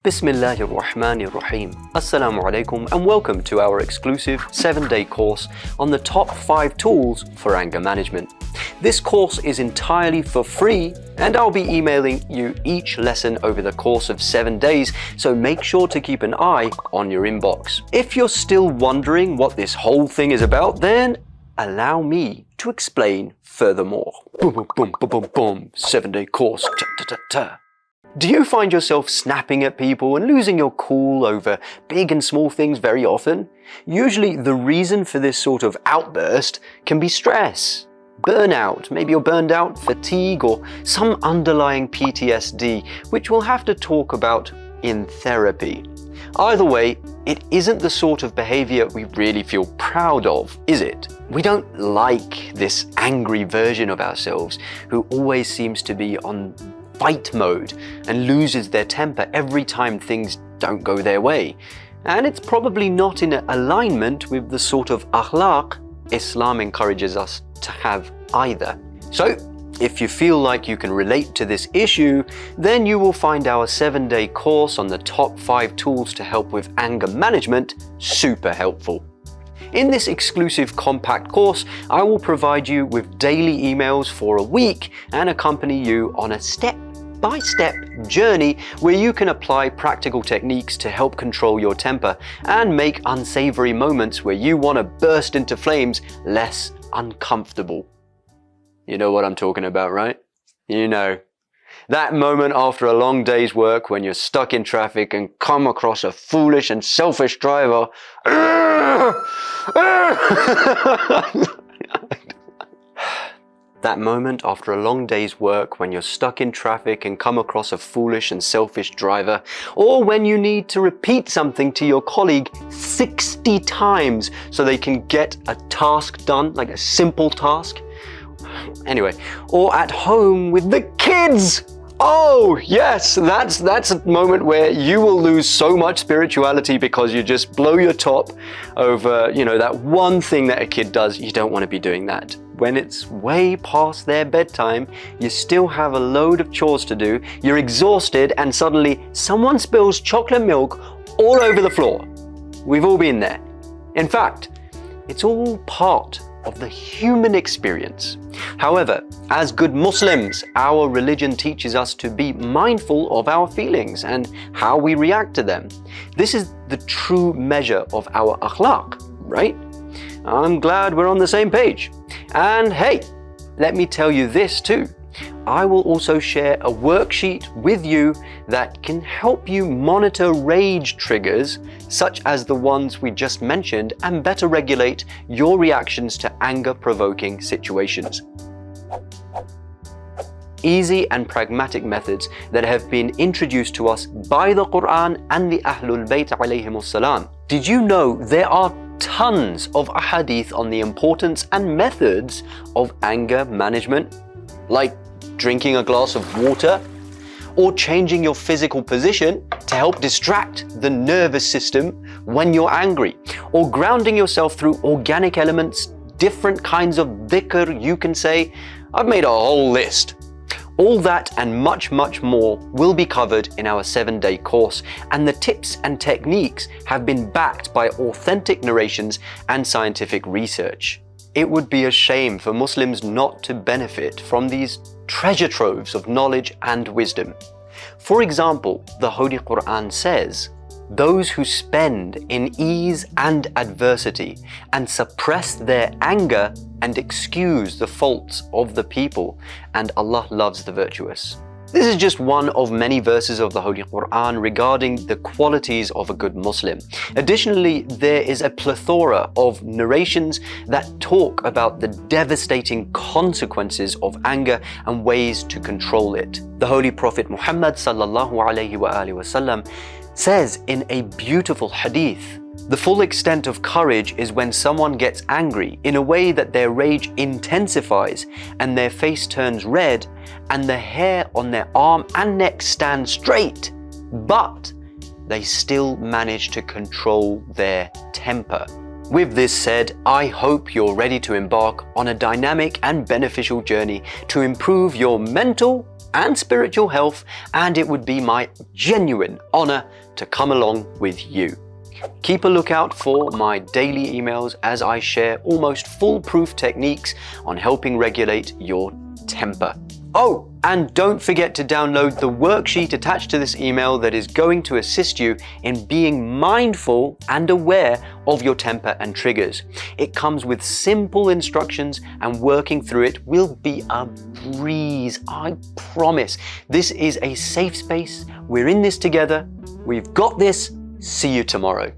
Bismillahir Rahmanir Rahim. Assalamu alaikum and welcome to our exclusive 7-day course on the top 5 tools for anger management. This course is entirely for free and I'll be emailing you each lesson over the course of 7 days, so make sure to keep an eye on your inbox. If you're still wondering what this whole thing is about, then allow me to explain furthermore. Boom, boom, boom, boom, boom, boom. 7-day course. Ta, ta, ta, ta. Do you find yourself snapping at people and losing your cool over big and small things very often? Usually the reason for this sort of outburst can be stress, burnout, maybe you're burned out, fatigue, or some underlying PTSD, which we'll have to talk about in therapy. Either way, it isn't the sort of behavior we really feel proud of, is it? We don't like this angry version of ourselves who always seems to be on fight mode and loses their temper every time things don't go their way. And it's probably not in alignment with the sort of akhlaq Islam encourages us to have either. So, if you feel like you can relate to this issue, then you will find our 7-day course on the top 5 tools to help with anger management super helpful. In this exclusive compact course, I will provide you with daily emails for a week and accompany you on a step-by-step journey where you can apply practical techniques to help control your temper and make unsavory moments where you want to burst into flames less uncomfortable. You know what I'm talking about, right? You know. That moment after a long day's work when you're stuck in traffic and come across a foolish and selfish driver. That moment after a long day's work when you're stuck in traffic and come across a foolish and selfish driver, or when you need to repeat something to your colleague 60 times so they can get a task done, like a simple task. Anyway, or at home with the kids. Oh yes, that's a moment where you will lose so much spirituality because you just blow your top over, that one thing that a kid does. You don't want to be doing that. When it's way past their bedtime, you still have a load of chores to do, you're exhausted, and suddenly someone spills chocolate milk all over the floor. We've all been there. In fact, it's all part of the human experience. However, as good Muslims, our religion teaches us to be mindful of our feelings and how we react to them. This is the true measure of our akhlaq, right? I'm glad we're on the same page. And hey, let me tell you this too. I will also share a worksheet with you that can help you monitor rage triggers, such as the ones we just mentioned, and better regulate your reactions to anger-provoking situations. Easy and pragmatic methods that have been introduced to us by the Quran and the Ahlul Bayt alayhimus salam. Did you know there are tons of ahadith on the importance and methods of anger management? Like drinking a glass of water, or changing your physical position to help distract the nervous system when you're angry, or grounding yourself through organic elements, different kinds of dhikr you can say. I've made a whole list. All that and much, much more will be covered in our 7-day course, and the tips and techniques have been backed by authentic narrations and scientific research. It would be a shame for Muslims not to benefit from these treasure troves of knowledge and wisdom. For example, the Holy Quran says, "Those who spend in ease and adversity and suppress their anger and excuse the faults of the people, and Allah loves the virtuous." This is just one of many verses of the Holy Quran regarding the qualities of a good Muslim. Additionally, there is a plethora of narrations that talk about the devastating consequences of anger and ways to control it. The Holy Prophet Muhammad sallallahu alaihi wasallam says in a beautiful hadith, "The full extent of courage is when someone gets angry in a way that their rage intensifies and their face turns red and the hair on their arm and neck stands straight, but they still manage to control their temper." With this said, I hope you're ready to embark on a dynamic and beneficial journey to improve your mental and spiritual health, and it would be my genuine honor to come along with you. Keep a lookout for my daily emails as I share almost foolproof techniques on helping regulate your temper. Oh, and don't forget to download the worksheet attached to this email that is going to assist you in being mindful and aware of your temper and triggers. It comes with simple instructions, and working through it will be a breeze, I promise. This is a safe space. We're in this together. We've got this. See you tomorrow.